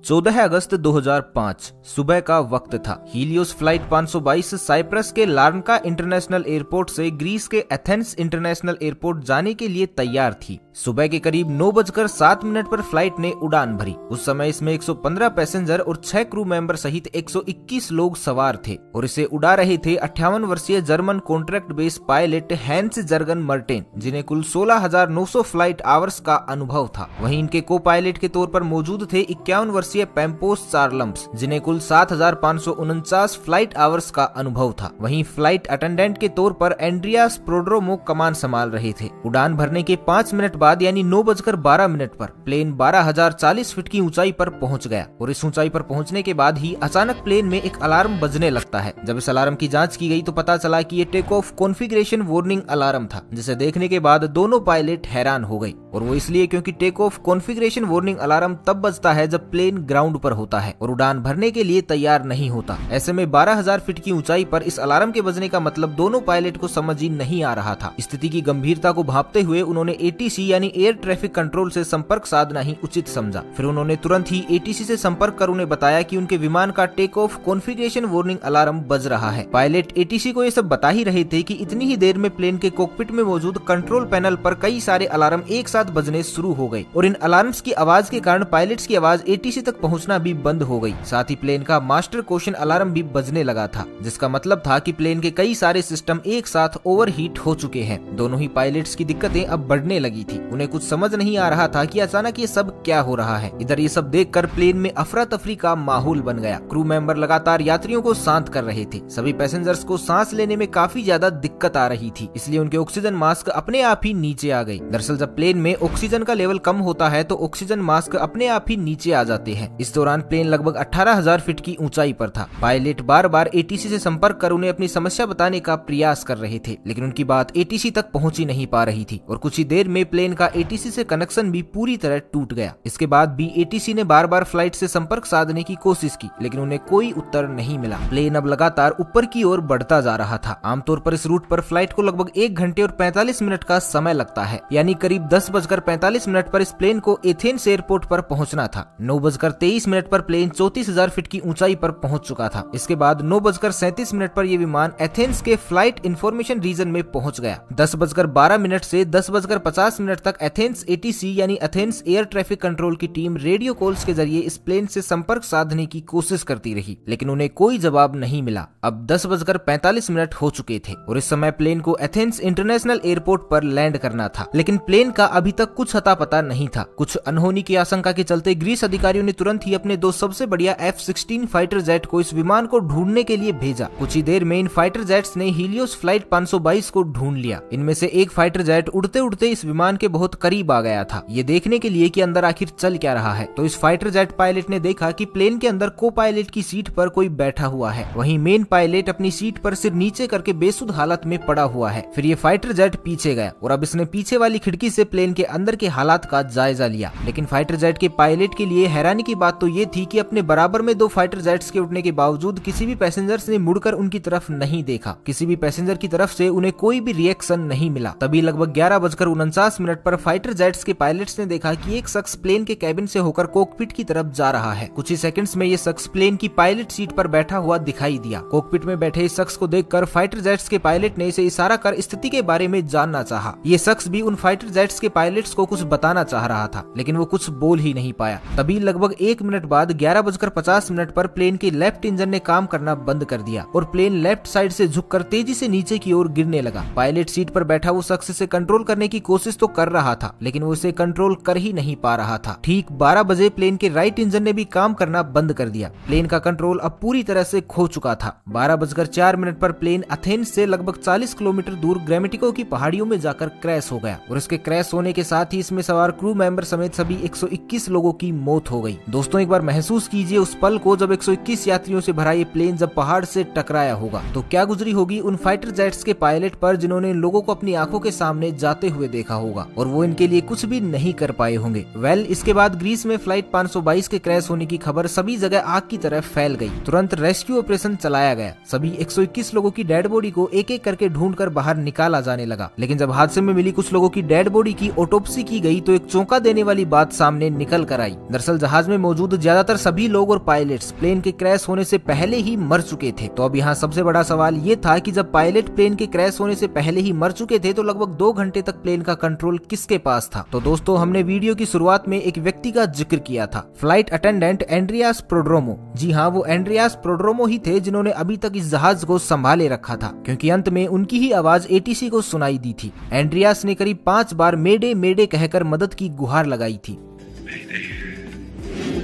14 अगस्त 2005 सुबह का वक्त था। हीलियोस फ्लाइट 522 साइप्रस के लार्नका इंटरनेशनल एयरपोर्ट से ग्रीस के एथेंस इंटरनेशनल एयरपोर्ट जाने के लिए तैयार थी। सुबह के करीब 9:07 पर फ्लाइट ने उड़ान भरी। उस समय इसमें 115 पैसेंजर और 6 क्रू मेंबर सहित 121 लोग सवार थे और इसे उड़ा रहे थे 58 वर्षीय German contract base pilot Hans Jurgen Merten, जिन्हें कुल 16,900 फ्लाइट आवर्स का अनुभव था। वहीं इनके को पायलट के तौर पर मौजूद थे 51 वर्षीय पेम्पोस चार्लम्स, जिन्हें कुल 7,549 फ्लाइट आवर्स का अनुभव था। वहीं फ्लाइट अटेंडेंट के तौर पर एंड्रियास प्रोड्रोमो कमान संभाल रहे थे। उड़ान भरने के 5 मिनट बाद यानी 9:12 पर प्लेन 12,040 फीट की ऊंचाई पर पहुंच गया और इस ऊंचाई पर पहुंचने के बाद ही अचानक प्लेन में एक अलार्म बजने लगता है। जब इस अलार्म की जांच की गई तो पता चला कि ये take off configuration warning alarm था, जिसे देखने के बाद दोनों पायलट हैरान हो गए। और वो इसलिए क्योंकि take off configuration warning alarm तब बजता है जब प्लेन ग्राउंड पर होता है और उड़ान भरने के लिए तैयार नहीं होता। ऐसे में 12,000 फीट की ऊंचाई पर इस अलार्म के बजने का मतलब दोनों पायलट को समझ ही नहीं आ रहा था। स्थिति की गंभीरता को भांपते हुए उन्होंने एटीसी यानी एयर ट्रैफिक कंट्रोल से संपर्क साधना ही उचित समझा। फिर उन्होंने तुरंत ही एटीसी से संपर्क कर उन्हें बताया कि उनके विमान का take off configuration warning alarm बज रहा है। पायलट एटीसी को ये सब बता ही रहे थे कि इतनी ही देर में प्लेन के कॉकपिट में मौजूद कंट्रोल पैनल पर कई सारे अलार्म एक साथ बजने शुरू हो गए और इन अलार्म्स की आवाज के कारण पायलट्स की आवाज एटीसी तक पहुंचना भी बंद हो गई। साथ ही प्लेन का मास्टर क्वेश्चन अलार्म भी बजने लगा था, जिसका मतलब था कि प्लेन के कई सारे सिस्टम एक साथ ओवरहीट हो चुके हैं। दोनों ही पायलट्स की दिक्कतें अब बढ़ने लगी थी। उन्हें कुछ समझ नहीं आ रहा था कि अचानक ये सब क्या हो रहा है। इधर ये सब देखकर प्लेन में अफरा तफरी का माहौल बन गया। क्रू मेंबर लगातार यात्रियों को शांत कर रहे थे। सभी पैसेंजर्स को सांस लेने में काफी ज्यादा दिक्कत आ रही थी, इसलिए उनके ऑक्सीजन मास्क अपने आप ही नीचे आ गए। दरअसल जब प्लेन में ऑक्सीजन का लेवल कम होता है तो ऑक्सीजन मास्क अपने आप ही नीचे आ जाते हैं। इस दौरान प्लेन लगभग 18,000 फीट की ऊंचाई पर था। पायलट बार बार एटीसी से संपर्क कर उन्हें अपनी समस्या बताने का प्रयास कर रहे थे, लेकिन उनकी बात एटीसी तक पहुंच ही नहीं पा रही थी और कुछ ही देर में प्लेन का एटीसी से कनेक्शन भी पूरी तरह टूट गया। इसके बाद भी एटीसी ने बार बार फ्लाइट से संपर्क साधने की कोशिश की, लेकिन उन्हें कोई उत्तर नहीं मिला। प्लेन अब लगातार ऊपर की ओर बढ़ता जा रहा था। आमतौर पर इस रूट पर फ्लाइट को लगभग 1 घंटे और 45 मिनट का समय लगता है, यानी करीब 10:45 पर इस प्लेन को एथेंस एयरपोर्ट पर पहुंचना था। 9:23 पर प्लेन 34,000 फीट की ऊंचाई पर पहुंच चुका था। इसके बाद 9:37 पर यह विमान एथेंस के फ्लाइट इंफॉर्मेशन रीजन में पहुंच गया। 10:12 से 10:50 तक एथेंस एटीसी यानी एथेंस एयर ट्रैफिक कंट्रोल की टीम रेडियो कॉल्स के जरिए इस प्लेन से संपर्क साधने की कोशिश करती रही, लेकिन उन्हें कोई जवाब नहीं मिला। अब 10:45 हो चुके थे और इस समय प्लेन को एथेंस इंटरनेशनल एयरपोर्ट पर लैंड करना था, लेकिन प्लेन का अभी तक कुछ अता पता नहीं था। कुछ अनहोनी की आशंका के चलते ग्रीस अधिकारियों ने तुरंत ही अपने 2 सबसे बढ़िया F-16 फाइटर जेट को इस विमान को ढूंढने के लिए भेजा। कुछ ही देर में इन फाइटर जेट्स ने हीलियोस फ्लाइट 522 को ढूंढ लिया। इनमें से एक फाइटर जेट उड़ते उड़ते इस विमान के बहुत करीब आ गया था, ये देखने के लिए कि अंदर आखिर चल क्या रहा है। तो इस फाइटर जेट पायलट ने देखा कि प्लेन के अंदर को पायलट की सीट पर कोई बैठा हुआ है। वहीं मेन पायलट अपनी सीट पर सिर नीचे करके बेसुध हालत में पड़ा हुआ है। फिर ये फाइटर जेट पीछे गया और अब इसने पीछे वाली खिड़की से प्लेन के अंदर के हालात का जायजा लिया। लेकिन फाइटर जेट के पायलट के लिए हैरानी की बात तो ये थी कि अपने बराबर में 2 फाइटर जेट्स के उठने के बावजूद किसी भी पैसेंजर्स ने मुड़कर उनकी तरफ नहीं देखा। किसी भी पैसेंजर की तरफ से उन्हें कोई भी रिएक्शन नहीं मिला। तभी लगभग 11:49 पर फाइटर जेट्स के पायलट्स ने देखा कि एक शख्स प्लेन के कैबिन से होकर कॉकपिट की तरफ जा रहा है। कुछ ही सेकंड्स में ये शख्स प्लेन की पायलट सीट पर बैठा हुआ दिखाई दिया। कॉकपिट में बैठे इस शख्स को देखकर फाइटर जेट्स के पायलट ने इसे इशारा कर स्थिति के बारे में जानना चाहा। ये शख्स भी उन फाइटर जेट्स के पायलट्स को कुछ बताना चाह रहा था, लेकिन वो कुछ बोल ही नहीं पाया। तभी लगभग 1 मिनट बाद 11:50 पर प्लेन के लेफ्ट इंजन ने काम करना बंद कर दिया और प्लेन लेफ्ट साइड से झुककर तेजी से नीचे की ओर गिरने लगा। पायलट सीट पर बैठा वो शख्स इसे कंट्रोल करने की कोशिश तो कर रहा था, लेकिन वो इसे कंट्रोल कर ही नहीं पा रहा था। ठीक 12 बजे प्लेन के राइट इंजन ने भी काम करना बंद कर दिया। प्लेन का कंट्रोल अब पूरी तरह से खो चुका था। 12:04 पर प्लेन एथेंस से लगभग 40 किलोमीटर दूर ग्रामेटिको की पहाड़ियों में जाकर क्रैश हो गया और इसके क्रैश होने के साथ ही इसमें सवार क्रू मेंबर समेत सभी 121 लोगों की मौत हो गई। दोस्तों, एक बार महसूस कीजिए उस पल को जब 121 यात्रियों से भरा ये प्लेन जब पहाड़ से टकराया होगा तो क्या गुजरी होगी उन फाइटर जेट्स के पायलट पर, जिन्होंने इन लोगों को अपनी आंखों के सामने जाते हुए देखा होगा और वो इनके लिए कुछ भी नहीं कर पाए होंगे। इसके बाद ग्रीस में फ्लाइट 522 के क्रैश होने की खबर सभी जगह आग की तरह फैल गई। तुरंत रेस्क्यू ऑपरेशन चलाया गया। सभी 121 लोगों की डेड बॉडी को एक एक करके ढूंढकर बाहर निकाला जाने लगा, लेकिन जब हादसे में मिली कुछ लोगों की डेड बॉडी की ऑटोप्सी की गई तो एक चौंका देने वाली बात सामने निकल कर आई। दरअसल जहाज में मौजूद ज्यादातर सभी लोग और पायलट्स प्लेन के क्रैश होने से पहले ही मर चुके थे। तो अब यहाँ सबसे बड़ा सवाल ये था कि जब पायलट प्लेन के क्रैश होने से पहले ही मर चुके थे तो लगभग 2 घंटे तक प्लेन का कंट्रोल किसके पास था। तो दोस्तों, हमने वीडियो की शुरुआत में एक व्यक्ति का जिक्र किया था, फ्लाइट अटेंडेंट एंड्रियास प्रोड्रोमो। जी हाँ, वो एंड्रियास प्रोड्रोमो ही थे जिन्होंने अभी तक इस जहाज को संभाले रखा था, क्योंकि अंत में उनकी ही आवाज एटीसी को सुनाई दी थी। एंड्रियास ने करीब 5 बार मेडे मेडे कहकर मदद की गुहार लगाई थी।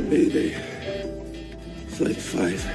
Mayday. Flight 5.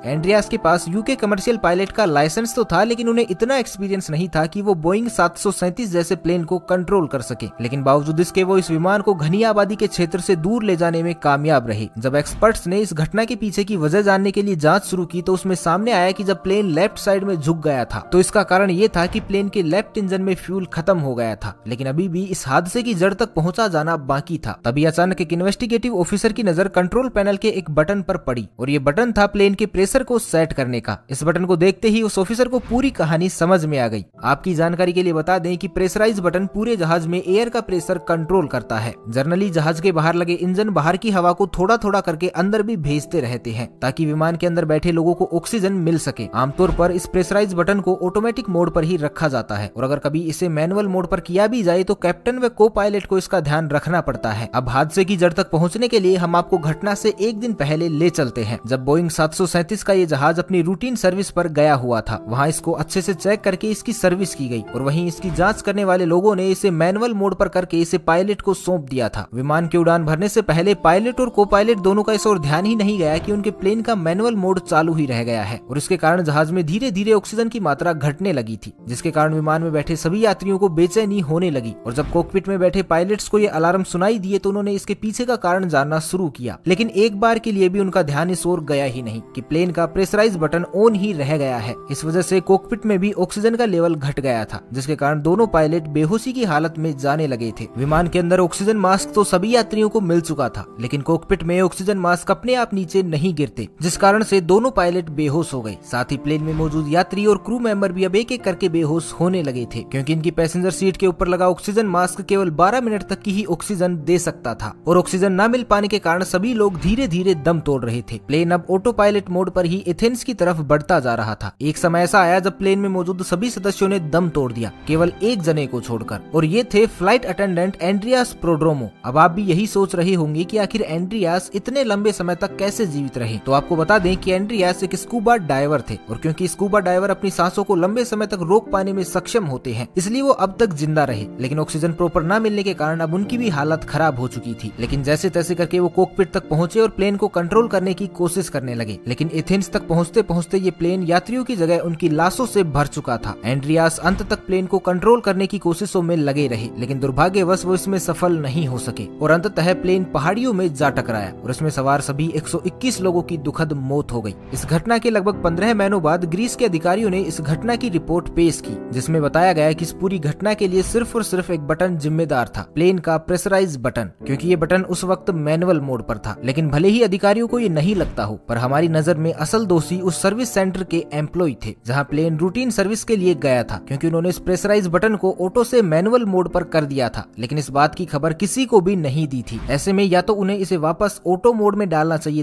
एंड्रियास के पास यूके कमर्शियल पायलट का लाइसेंस तो था, लेकिन उन्हें इतना एक्सपीरियंस नहीं था कि वो बोइंग 737 जैसे प्लेन को कंट्रोल कर सके। लेकिन बावजूद इसके वो इस विमान को घनी आबादी के क्षेत्र से दूर ले जाने में कामयाब रहे। जब एक्सपर्ट्स ने इस घटना के पीछे की वजह जानने के लिए जांच शुरू की तो उसमें सामने आया कि जब प्लेन लेफ्ट साइड में झुक गया था तो इसका कारण ये था कि प्लेन के लेफ्ट इंजन में फ्यूल खत्म हो गया था। लेकिन अभी भी इस हादसे की जड़ तक पहुंचा जाना बाकी था। तभी अचानक एक इन्वेस्टिगेटिव ऑफिसर की नजर कंट्रोल पैनल के एक बटन पर पड़ी और ये बटन था प्लेन के प्रेशर को सेट करने का। इस बटन को देखते ही उस ऑफिसर को पूरी कहानी समझ में आ गई। आपकी जानकारी के लिए बता दें कि प्रेशराइज बटन पूरे जहाज में एयर का प्रेशर कंट्रोल करता है। जनरली जहाज के बाहर लगे इंजन बाहर की हवा को थोड़ा थोड़ा करके अंदर भी भेजते रहते हैं ताकि विमान के अंदर बैठे लोगों को ऑक्सीजन मिल सके। आमतौर पर इस प्रेशराइज बटन को ऑटोमेटिक मोड पर ही रखा जाता है और अगर कभी इसे मैनुअल मोड पर किया भी जाए तो कैप्टन व को पायलट को इसका ध्यान रखना पड़ता है। अब हादसे की जड़ तक पहुंचने के लिए हम आपको घटना से एक दिन पहले ले चलते हैं, जब बोइंग 737 का ये जहाज अपनी रूटीन सर्विस पर गया हुआ था। वहाँ इसको अच्छे से चेक करके इसकी सर्विस की गई और वहीं इसकी जांच करने वाले लोगों ने इसे मैनुअल मोड पर करके इसे पायलट को सौंप दिया था। विमान की उड़ान भरने से पहले पायलट और को पायलट दोनों का इस ओर ध्यान ही नहीं गया कि उनके प्लेन का मैनुअल मोड चालू ही रह गया है और इसके कारण जहाज में धीरे धीरे ऑक्सीजन की मात्रा घटने लगी थी, जिसके कारण विमान में बैठे सभी यात्रियों को बेचैनी होने लगी। और जब कॉकपिट में बैठे पायलट्स को ये अलार्म सुनाई दिए तो उन्होंने इसके पीछे का कारण जानना शुरू किया। लेकिन एक बार के लिए भी उनका ध्यान इस ओर गया ही नहीं कि प्लेन का प्रेशराइज बटन ऑन ही रह गया है। इस वजह से कॉकपिट में भी ऑक्सीजन का लेवल घट गया था, जिसके कारण दोनों पायलट बेहोशी की हालत में जाने लगे थे। विमान के अंदर ऑक्सीजन मास्क तो सभी यात्रियों को मिल चुका था, लेकिन कॉकपिट में ऑक्सीजन मास्क अपने आप नीचे नहीं गिरते, जिस कारण से दोनों पायलट बेहोश हो गए। साथ ही प्लेन में मौजूद यात्री और क्रू मेंबर भी अब एक एक करके बेहोश होने लगे थे, क्योंकि इनकी पैसेंजर सीट के ऊपर लगा ऑक्सीजन मास्क केवल 12 मिनट तक की ही ऑक्सीजन दे सकता था और ऑक्सीजन न मिल पाने के कारण सभी लोग धीरे धीरे दम तोड़ रहे थे। प्लेन अब ऑटो पायलट मोड पर ही एथेंस की तरफ बढ़ता जा रहा था। एक समय ऐसा आया जब प्लेन में मौजूद सभी सदस्यों ने दम तोड़ दिया, केवल एक जने को छोड़कर, और ये थे फ्लाइट अटेंडेंट एंड्रियास प्रोड्रोमो। अब आप भी यही सोच रहे होंगे कि आखिर एंड्रियास इतने लंबे समय तक कैसे जीवित रहे। तो आपको बता दें कि एंड्रियास एक स्कूबा डाइवर थे और क्योंकि स्कूबा डाइवर अपनी सांसों को लंबे समय तक रोक पाने में सक्षम होते हैं, इसलिए वो अब तक जिंदा रहे। लेकिन ऑक्सीजन प्रॉपर न मिलने के कारण अब उनकी भी हालत खराब हो चुकी थी। लेकिन जैसे तैसे करके वो कॉकपिट तक पहुंचे और प्लेन को कंट्रोल करने की कोशिश करने लगे। लेकिन एथेंस तक पहुंचते पहुंचते ये प्लेन यात्रियों की जगह उनकी लाशों से भर चुका था। एंड्रियास अंत तक प्लेन को कंट्रोल करने की कोशिशों में लगे रहे, लेकिन दुर्भाग्यवश वो इसमें सफल नहीं हो सके और अंततः प्लेन पहाड़ियों में जा टकराया और इसमें सवार सभी 121 लोगों की दुखद मौत हो गई। इस घटना के लगभग 15 महीनों बाद ग्रीस के अधिकारियों ने इस घटना की रिपोर्ट पेश की, जिसमें बताया गया कि इस पूरी घटना के लिए सिर्फ और सिर्फ एक बटन जिम्मेदार था, प्लेन का प्रेशराइज बटन, क्योंकि ये बटन उस वक्त मैनुअल मोड पर था। लेकिन भले ही अधिकारियों को ये नहीं लगता हो, पर हमारी नजर में असल दोषी उस सर्विस सेंटर के एम्प्लॉय थे जहां प्लेन रूटीन सर्विस के लिए गया था, क्योंकि उन्होंने इस प्रेशराइज बटन को ऑटो से मैनुअल मोड पर कर दिया था। लेकिन इस बात की खबर किसी को भी नहीं दी थी। ऐसे में या तो उन्हें इसे वापस ऑटो मोड में डालना चाहिए